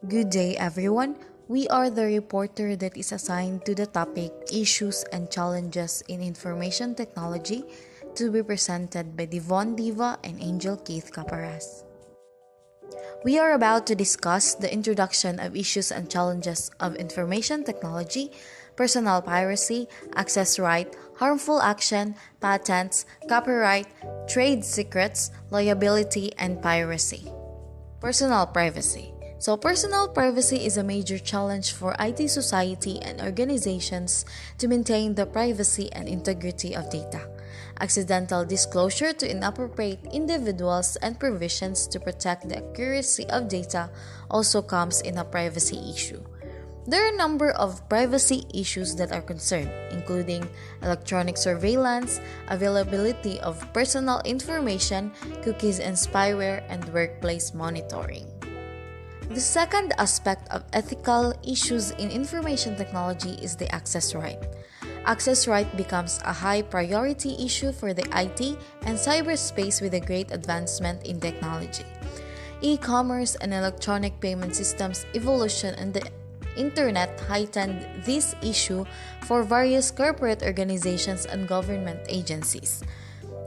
Good day, everyone. We are the reporter that is assigned to the topic Issues and Challenges in Information Technology to be presented by Devon Diva and Angel Keith Caparas. We are about to discuss the introduction of issues and challenges of information technology, personal piracy, access right, harmful action, patents, copyright, trade secrets, liability, and piracy. Personal privacy. Personal privacy is a major challenge for IT society and organizations to maintain the privacy and integrity of data. Accidental disclosure to inappropriate individuals and provisions to protect the accuracy of data also comes in a privacy issue. There are a number of privacy issues that are concerned, including electronic surveillance, availability of personal information, cookies and spyware, and workplace monitoring. The second aspect of ethical issues in information technology is the access right. Access right becomes a high priority issue for the IT and cyberspace with a great advancement in technology. E-commerce and electronic payment systems evolution and the Internet heightened this issue for various corporate organizations and government agencies.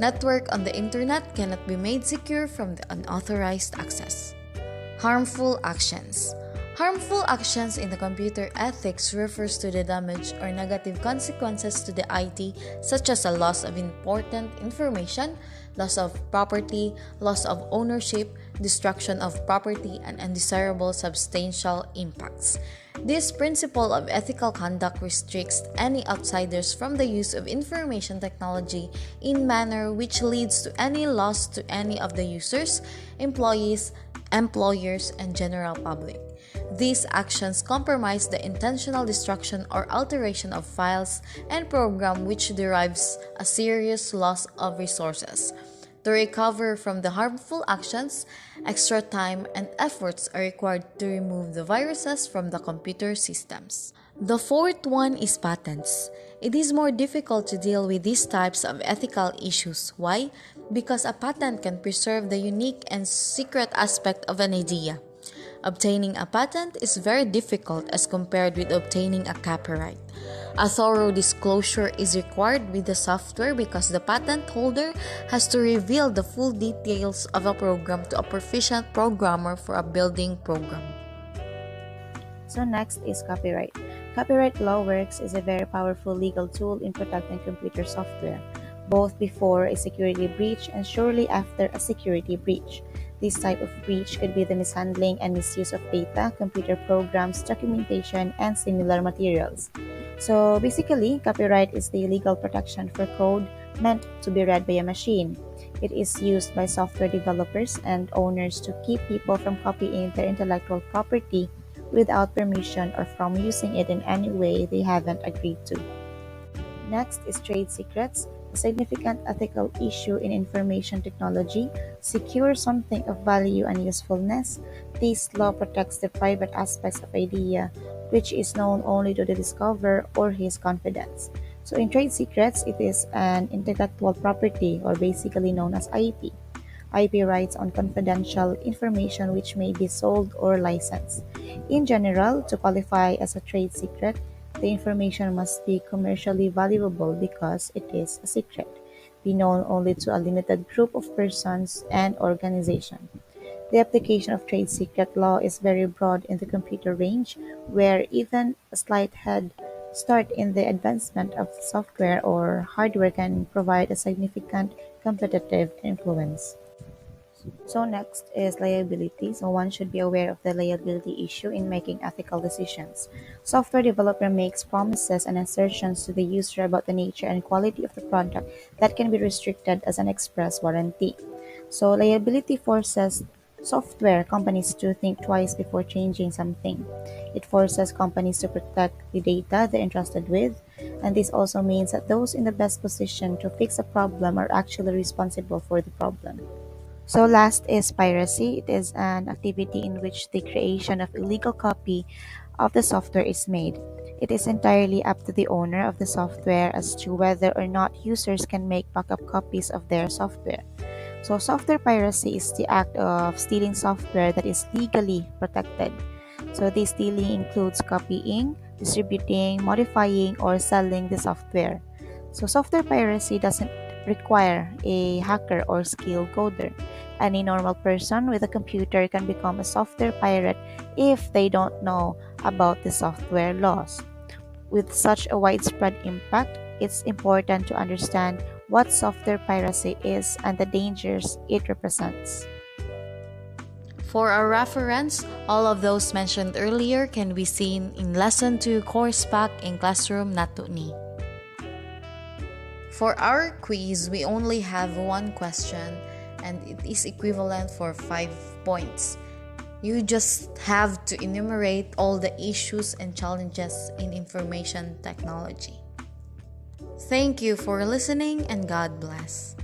Network on the Internet cannot be made secure from the unauthorized access. Harmful actions. Harmful actions in the computer ethics refers to the damage or negative consequences to the IT, such as a loss of important information, loss of property, loss of ownership, destruction of property, and undesirable substantial impacts. This principle of ethical conduct restricts any outsiders from the use of information technology in manner which leads to any loss to any of the users, employees, employers, and general public. These actions compromise the intentional destruction or alteration of files and program which derives a serious loss of resources. To recover from the harmful actions, extra time and efforts are required to remove the viruses from the computer systems. The fourth one is patents. It is more difficult to deal with these types of ethical issues. Why? Because a patent can preserve the unique and secret aspect of an idea. Obtaining a patent is very difficult as compared with obtaining a copyright. A thorough disclosure is required with the software because the patent holder has to reveal the full details of a program to a proficient programmer for a building program. So next is copyright. Copyright law works is a very powerful legal tool in protecting computer software, both before a security breach and shortly after a security breach. This type of breach could be the mishandling and misuse of data, computer programs, documentation, and similar materials. So basically, copyright is the legal protection for code meant to be read by a machine. It is used by software developers and owners to keep people from copying their intellectual property without permission or from using it in any way they haven't agreed to. Next is trade secrets, a significant ethical issue in information technology. Secure something of value and usefulness. This law protects the private aspects of idea, which is known only to the discoverer or his confidants. So in trade secrets, it is an intellectual property or basically known as IP. IP rights on confidential information which may be sold or licensed. In general, to qualify as a trade secret, the information must be commercially valuable because it is a secret, be known only to a limited group of persons and organizations. The application of trade secret law is very broad in the computer range, where even a slight head start in the advancement of software or hardware can provide a significant competitive influence. So next is liability. So one should be aware of the liability issue in making ethical decisions. Software developer makes promises and assertions to the user about the nature and quality of the product that can be restricted as an express warranty. So liability forces software companies to think twice before changing something. It forces companies to protect the data they're entrusted with, and this also means that those in the best position to fix a problem are actually responsible for the problem. So last is piracy. It is an activity in which the creation of illegal copy of the software is made. It is entirely up to the owner of the software as to whether or not users can make backup copies of their software. So software piracy is the act of stealing software that is legally protected. So this stealing includes copying, distributing, modifying, or selling the software. So software piracy doesn't require a hacker or skilled coder. Any normal person with a computer can become a software pirate if they don't know about the software laws. With such a widespread impact, it's important to understand what software piracy is and the dangers it represents. For our reference, all of those mentioned earlier can be seen in Lesson 2 course pack in Classroom Natuni. For our quiz, we only have one question and it is equivalent for 5 points. You just have to enumerate all the issues and challenges in information technology. Thank you for listening and God bless.